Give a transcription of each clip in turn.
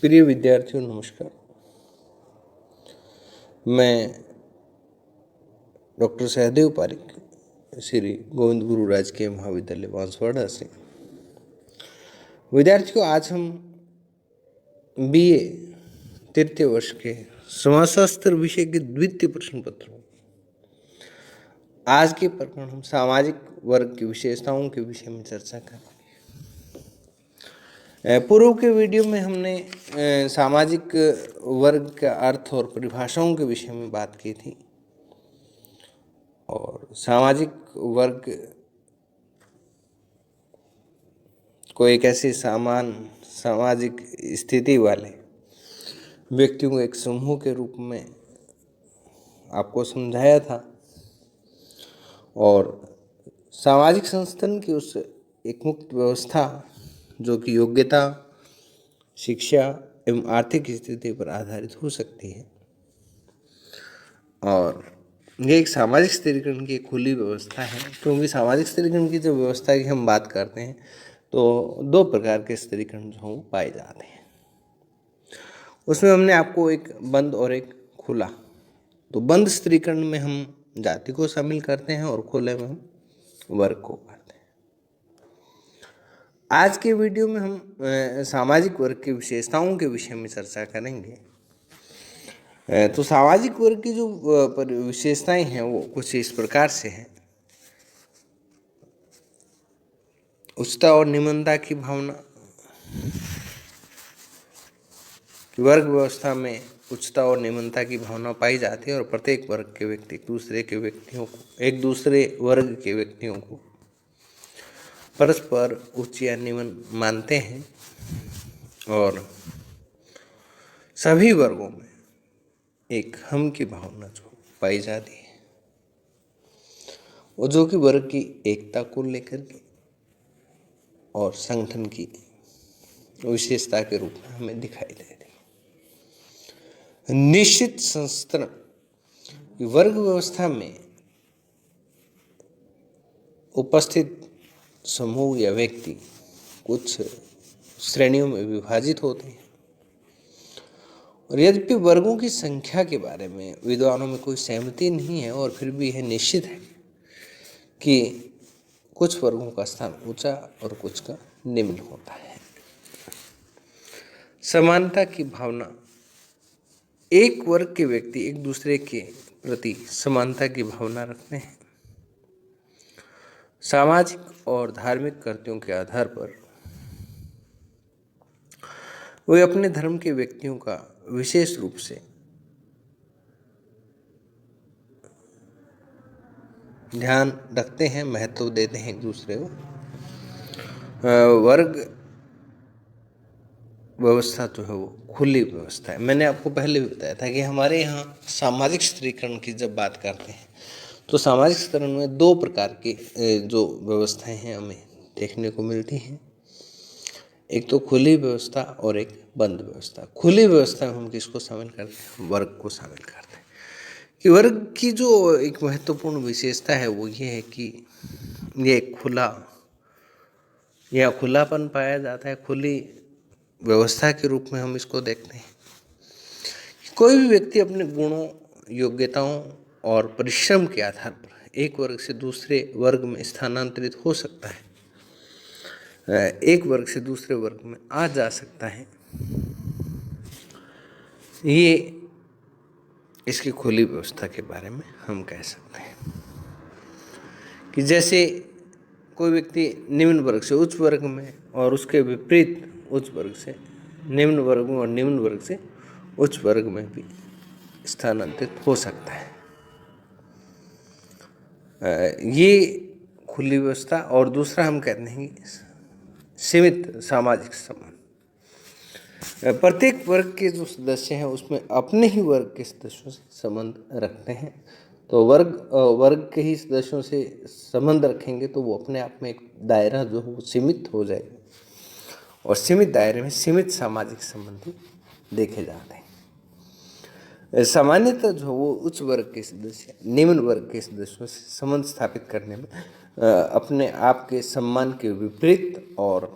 प्रिय विद्यार्थियों नमस्कार। मैं डॉक्टर सहदेव पारिक श्री गोविंद गुरु राजकीय महाविद्यालय बांसवाड़ा से। विद्यार्थियों, आज हम बीए तृतीय वर्ष के समाजशास्त्र विषय के द्वितीय प्रश्न पत्र आज के प्रकरण हम सामाजिक वर्ग की विशेषताओं के विषय में चर्चा करेंगे। पूर्व के वीडियो में हमने सामाजिक वर्ग का अर्थ और परिभाषाओं के विषय में बात की थी और सामाजिक वर्ग को एक ऐसी समान सामाजिक स्थिति वाले व्यक्तियों को एक समूह के रूप में आपको समझाया था और सामाजिक संस्थान की उस एक मुक्त व्यवस्था जो कि योग्यता, शिक्षा एवं आर्थिक स्थिति पर आधारित हो सकती है और ये एक सामाजिक स्थिरीकरण की एक खुली व्यवस्था है। क्योंकि सामाजिक स्थिरीकरण की जो व्यवस्था की हम बात करते हैं तो दो प्रकार के स्थिरीकरण जो हैं पाए जाते हैं। उसमें हमने आपको एक बंद और एक खुला, तो बंद स्थिरीकरण में हम जाति को शामिल करते हैं और खुले में हम वर्ग को करते हैं। आज के वीडियो में हम सामाजिक वर्ग की विशेषताओं के विषय में चर्चा करेंगे। तो सामाजिक वर्ग की जो विशेषताएं हैं वो कुछ इस प्रकार से हैं। उच्चता और निम्नता की भावना। वर्ग व्यवस्था में उच्चता और निम्नता की भावना पाई जाती है और प्रत्येक वर्ग के व्यक्ति एक दूसरे वर्ग के व्यक्तियों को परस्पर उच्च या निम्न मानते हैं और सभी वर्गों में एक हम की भावना जो पाई जाती है वो जो कि वर्ग की एकता को लेकर के और संगठन की विशेषता के रूप में हमें दिखाई देती है। निश्चित संस्करण वर्ग व्यवस्था में उपस्थित समूह या व्यक्ति कुछ श्रेणियों में विभाजित होते हैं और यद्यपि वर्गों की संख्या के बारे में विद्वानों में कोई सहमति नहीं है और फिर भी यह निश्चित है कि कुछ वर्गों का स्थान ऊंचा और कुछ का निम्न होता है। समानता की भावना। एक वर्ग के व्यक्ति एक दूसरे के प्रति समानता की भावना रखते हैं। सामाजिक और धार्मिक कर्तव्यों के आधार पर वे अपने धर्म के व्यक्तियों का विशेष रूप से ध्यान रखते हैं, महत्व देते हैं एक दूसरे को। वर्ग व्यवस्था जो है वो खुली व्यवस्था है। मैंने आपको पहले भी बताया था कि हमारे यहाँ सामाजिक स्थिरीकरण की जब बात करते हैं तो सामाजिक स्थिरीकरण में दो प्रकार की जो व्यवस्थाएं हैं हमें देखने को मिलती हैं। एक तो खुली व्यवस्था और एक बंद व्यवस्था। खुली व्यवस्था में हम किसको शामिल करते हैं? वर्ग को शामिल करते हैं। कि वर्ग की जो एक महत्वपूर्ण विशेषता है वो ये है कि ये खुला या खुलापन पाया जाता है। खुली व्यवस्था के रूप में हम इसको देखते हैं। कोई भी व्यक्ति अपने गुणों, योग्यताओं और परिश्रम के आधार पर एक वर्ग से दूसरे वर्ग में स्थानांतरित हो सकता है, एक वर्ग से दूसरे वर्ग में आ जा सकता है। ये इसकी खुली व्यवस्था के बारे में हम कह सकते हैं कि जैसे कोई व्यक्ति निम्न वर्ग से उच्च वर्ग में और उसके विपरीत उच्च वर्ग से निम्न वर्ग में और निम्न वर्ग से उच्च वर्ग में भी स्थानांतरित हो सकता है। ये खुली व्यवस्था। और दूसरा हम कहते हैं कि सीमित सामाजिक संबंध। प्रत्येक वर्ग के जो सदस्य हैं उसमें अपने ही वर्ग के सदस्यों से संबंध रखते हैं। तो वर्ग के ही सदस्यों से संबंध रखेंगे तो वो अपने आप में एक दायरा जो है वो सीमित हो जाएगा और सीमित दायरे में सीमित सामाजिक संबंध देखे जाते हैं। सामान्यतः जो वो उच्च वर्ग के सदस्य निम्न वर्ग के सदस्यों से संबंध स्थापित करने में अपने आप के सम्मान के विपरीत और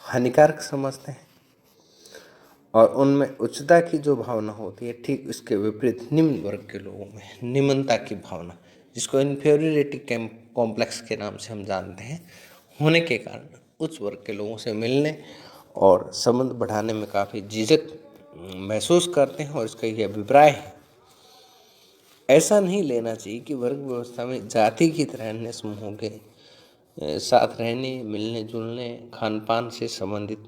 हानिकारक समझते हैं। और उनमें उच्चता की जो भावना होती है, ठीक इसके विपरीत निम्न वर्ग के लोगों में निम्नता की भावना, जिसको इन्फीरियरिटी कॉम्प्लेक्स के नाम से हम जानते हैं, होने के कारण उच्च वर्ग के लोगों से मिलने और संबंध बढ़ाने में काफ़ी झिझक महसूस करते हैं। और इसका यह अभिप्राय है, ऐसा नहीं लेना चाहिए कि वर्ग व्यवस्था में जाति की तरह अन्य समूहों के साथ रहने, मिलने जुलने, खान पान से संबंधित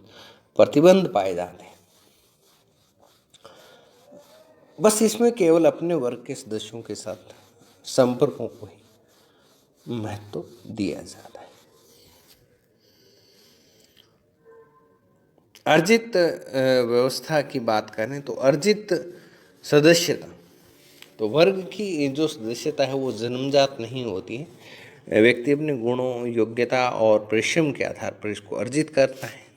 प्रतिबंध पाए जाते हैं। बस इसमें केवल अपने वर्ग के सदस्यों के साथ संपर्कों को ही महत्व दिया जाता है। अर्जित व्यवस्था की बात करें तो अर्जित सदस्यता, तो वर्ग की जो सदस्यता है वो जन्मजात नहीं होती है। व्यक्ति अपने गुणों, योग्यता और परिश्रम के आधार पर इसको अर्जित करता है।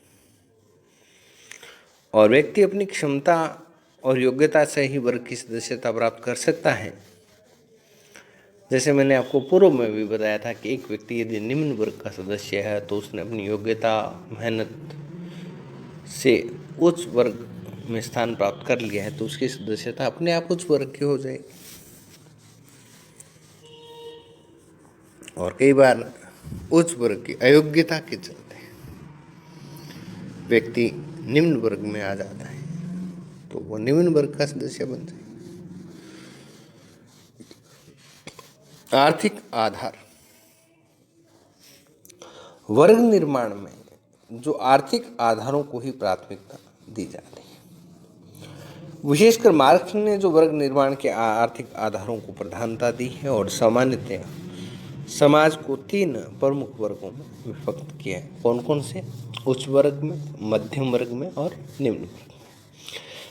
और व्यक्ति अपनी क्षमता और योग्यता से ही वर्ग की सदस्यता प्राप्त कर सकता है। जैसे मैंने आपको पूर्व में भी बताया था कि एक व्यक्ति यदि निम्न वर्ग का सदस्य है तो उसने अपनी योग्यता, मेहनत से उच्च वर्ग में स्थान प्राप्त कर लिया है, तो उसकी सदस्यता अपने आप उच्च वर्ग की हो जाएगी। और कई बार उच्च वर्ग की अयोग्यता के चलते व्यक्ति निम्न वर्ग में आ जाता है, तो वो निम्न वर्ग का सदस्य बनता है। आर्थिक आधार, वर्ग निर्माण में जो आर्थिक आधारों को ही प्राथमिकता दी जाती है। विशेषकर मार्क्स ने जो वर्ग निर्माण के आर्थिक आधारों को प्रधानता दी है और सामान्यतः समाज को 3 प्रमुख वर्गों में विभक्त किया है। कौन कौन से? उच्च वर्ग में, मध्यम वर्ग में और निम्न वर्ग में।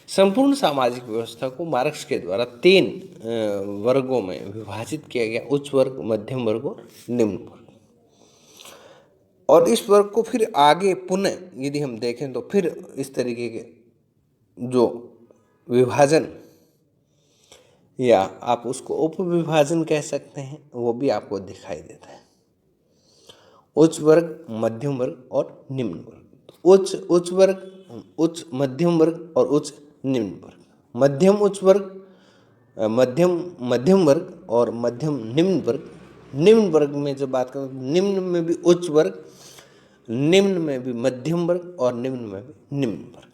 संपूर्ण सामाजिक व्यवस्था को मार्क्स के द्वारा 3 वर्गों में विभाजित किया गया, उच्च वर्ग, मध्यम वर्ग और निम्न वर्ग। और इस वर्ग को फिर आगे पुनः यदि हम देखें तो फिर इस तरीके के जो विभाजन, या आप उसको उपविभाजन कह सकते हैं, वो भी आपको दिखाई देता है। उच्च वर्ग, मध्यम वर्ग और निम्न वर्ग। उच्च वर्ग, उच्च मध्यम वर्ग और उच्च निम्न वर्ग। मध्यम उच्च वर्ग, मध्यम वर्ग और मध्यम निम्न वर्ग। निम्न वर्ग में जब बात करें, निम्न में भी उच्च वर्ग, निम्न में भी मध्यम वर्ग और निम्न में भी निम्न वर्ग।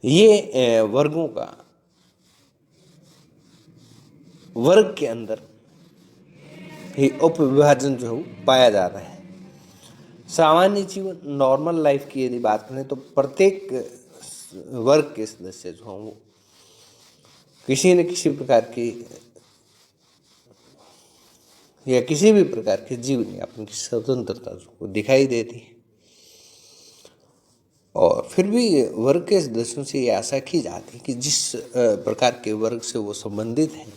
ये वर्गों का वर्ग के अंदर ही उपविभाजन जो है पाया जाता है। सामान्य जीवन, नॉर्मल लाइफ की यदि बात करें तो प्रत्येक वर्ग के सदस्य जो हों वो किसी न किसी प्रकार की या किसी भी प्रकार के जीवन यापन की स्वतंत्रता को दिखाई देती है। और फिर भी वर्ग के सदस्यों से ये आशा की जाती है कि जिस प्रकार के वर्ग से वो संबंधित हैं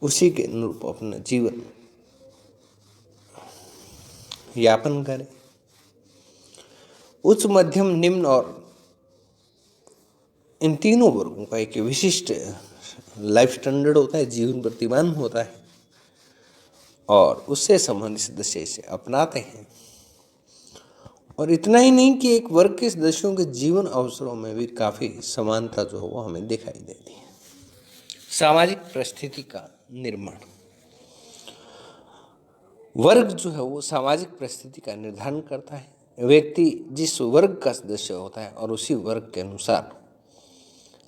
उसी के अनुरूप अपना जीवन यापन करें। उच्च, मध्यम, निम्न और इन तीनों वर्गों का एक विशिष्ट लाइफ स्टैंडर्ड होता है, जीवन प्रतिमान होता है, और उससे संबंधित सदस्य इसे अपनाते हैं। और इतना ही नहीं कि एक वर्ग के सदस्यों के जीवन अवसरों में भी काफ़ी समानता जो है वो हमें दिखाई देती है। सामाजिक परिस्थिति का निर्माण, वर्ग जो है वो सामाजिक परिस्थिति का निर्धारण करता है। व्यक्ति जिस वर्ग का सदस्य होता है और उसी वर्ग के अनुसार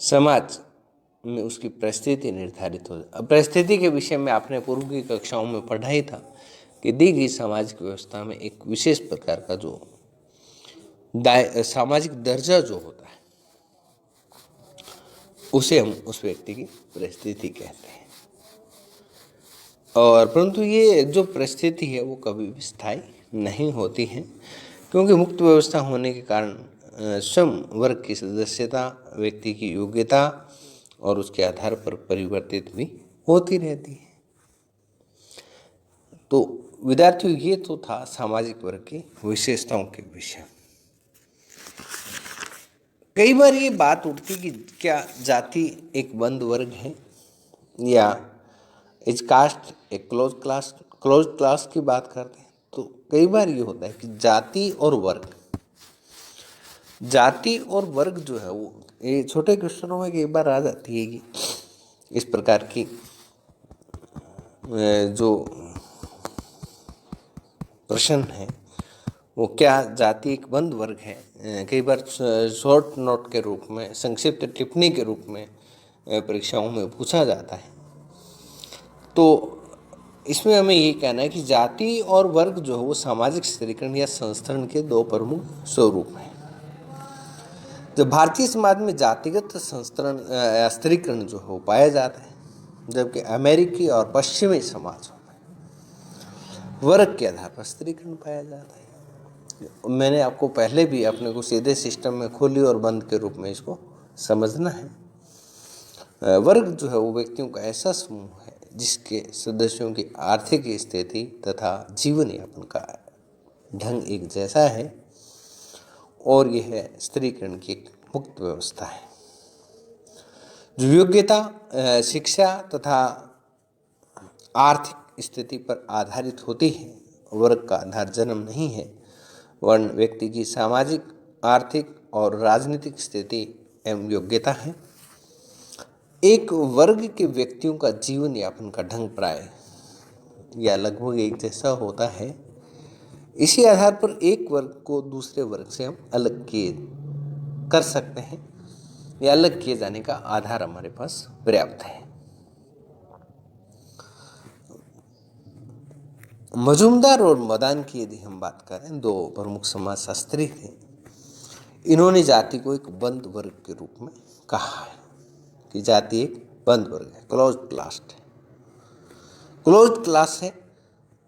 समाज में उसकी परिस्थिति निर्धारित हो जाती है। परिस्थिति के विषय में आपने पूर्व की कक्षाओं में पढ़ा ही था कि दी गई सामाजिक व्यवस्था में एक विशेष प्रकार का जो सामाजिक दर्जा जो होता है उसे हम उस व्यक्ति की परिस्थिति कहते हैं। और परंतु ये जो परिस्थिति है वो कभी भी स्थायी नहीं होती है, क्योंकि मुक्त व्यवस्था होने के कारण स्वयं वर्ग की सदस्यता व्यक्ति की योग्यता और उसके आधार पर परिवर्तित भी होती रहती है। तो विद्यार्थियों, ये तो था सामाजिक वर्ग की विशेषताओं के विषय। कई बार ये बात उठती कि क्या जाति एक बंद वर्ग है या इज कास्ट एक क्लोज क्लास की बात करते हैं। तो कई बार ये होता है कि जाति और वर्ग जाति और वर्ग जो है वो ये छोटे क्वेश्चनों में कई बार आ जाती है कि इस प्रकार की जो प्रश्न है वो क्या जाति एक बंद वर्ग है। कई बार शॉर्ट नोट के रूप में, संक्षिप्त टिप्पणी के रूप में परीक्षाओं में पूछा जाता है। तो इसमें हमें ये कहना है कि जाति और वर्ग जो है वो सामाजिक स्थिरीकरण या संस्तरण के दो प्रमुख स्वरूप हैं। जब भारतीय समाज में जातिगत संस्तरण या स्थिरीकरण जो है वो पाया जाता है, जबकि अमेरिकी और पश्चिमी समाजों में वर्ग के आधार पर स्थिरीकरण पाया जाता है। मैंने आपको पहले भी अपने को सीधे सिस्टम में खुली और बंद के रूप में इसको समझना है। वर्ग जो है वो व्यक्तियों का ऐसा समूह है जिसके सदस्यों की आर्थिक स्थिति तथा जीवन यापन का ढंग एक जैसा है और यह स्थिरीकरण की एक मुक्त व्यवस्था है। जो योग्यता, शिक्षा तथा आर्थिक स्थिति पर आधारित होती है। वर्ग का आधार जन्म नहीं है, वर्ण व्यक्ति की सामाजिक, आर्थिक और राजनीतिक स्थिति एवं योग्यता है। एक वर्ग के व्यक्तियों का जीवन यापन का ढंग प्राय या लगभग एक जैसा होता है। इसी आधार पर एक वर्ग को दूसरे वर्ग से हम अलग किए कर सकते हैं या अलग किए जाने का आधार हमारे पास पर्याप्त है। मजूमदार और मदान की यदि हम बात करें, दो प्रमुख समाजशास्त्री थे। इन्होंने जाति को एक बंद वर्ग के रूप में कहा है कि जाति एक बंद वर्ग है, क्लोज्ड क्लास है। क्लोज्ड क्लास है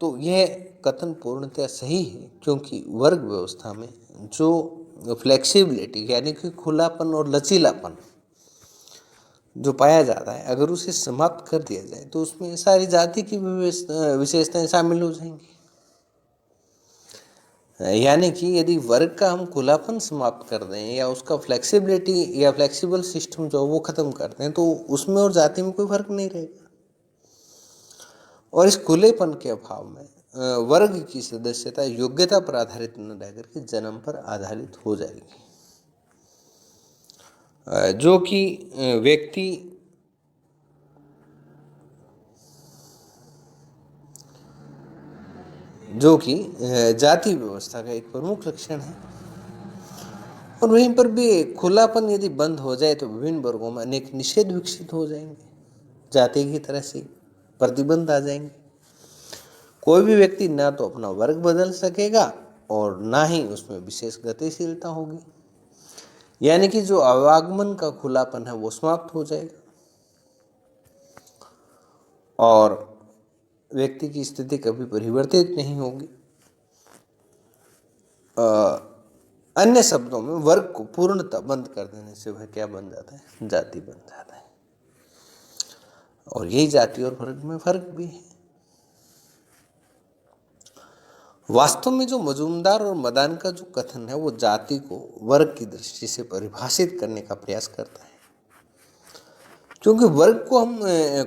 तो यह कथन पूर्णतः सही है, क्योंकि वर्ग व्यवस्था में जो फ्लेक्सिबिलिटी यानी कि खुलापन और लचीलापन जो पाया जाता है, अगर उसे समाप्त कर दिया जाए तो उसमें सारी जाति की विशेषताएं शामिल हो जाएंगी। यानी कि यदि वर्ग का हम खुलापन समाप्त कर दें या उसका फ्लेक्सिबिलिटी या फ्लेक्सिबल सिस्टम जो वो खत्म कर दें तो उसमें और जाति में कोई फर्क नहीं रहेगा। और इस खुलेपन के अभाव में वर्ग की सदस्यता योग्यता पर आधारित न रहकर के जन्म पर आधारित हो जाएगी, जो कि व्यक्ति जाति व्यवस्था का एक प्रमुख लक्षण है। और वहीं पर भी खुलापन यदि बंद हो जाए तो विभिन्न वर्गों में अनेक निषेध विकसित हो जाएंगे, जाति की तरह से प्रतिबंध आ जाएंगे। कोई भी व्यक्ति ना तो अपना वर्ग बदल सकेगा और ना ही उसमें विशेष गतिशीलता होगी। यानी कि जो आवागमन का खुलापन है वो समाप्त हो जाएगा और व्यक्ति की स्थिति कभी परिवर्तित नहीं होगी। अन्य शब्दों में वर्ग को पूर्णतः बंद कर देने से वह क्या बन जाता है? जाति बन जाता है। और यही जाति और वर्ग में फर्क भी है। वास्तव में जो मजूमदार और मदान का जो कथन है वो जाति को वर्ग की दृष्टि से परिभाषित करने का प्रयास करता है, क्योंकि वर्ग को हम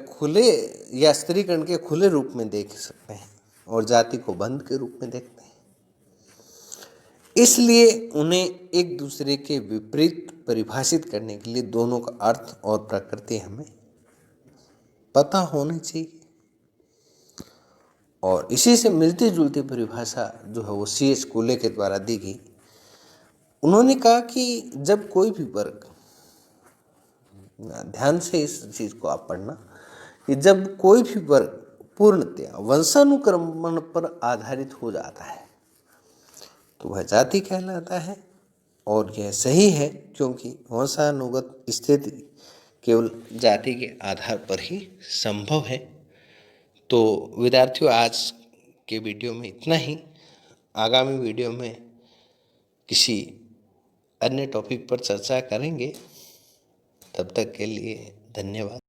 खुले या स्त्रीकरण के खुले रूप में देख सकते हैं और जाति को बंद के रूप में देखते हैं। इसलिए उन्हें एक दूसरे के विपरीत परिभाषित करने के लिए दोनों का अर्थ और प्रकृति हमें पता होनी चाहिए। और इसी से मिलती जुलती परिभाषा जो है वो C.H. कूले के द्वारा दी गई। उन्होंने कहा कि जब कोई भी वर्ग, ध्यान से इस चीज को आप पढ़ना, कि जब कोई भी वर्ग पूर्णतया वंशानुक्रमण पर आधारित हो जाता है तो वह जाति कहलाता है। और यह सही है, क्योंकि वंशानुगत स्थिति केवल जाति के आधार पर ही संभव है। तो विद्यार्थियों, आज के वीडियो में इतना ही। आगामी वीडियो में किसी अन्य टॉपिक पर चर्चा करेंगे। तब तक के लिए धन्यवाद।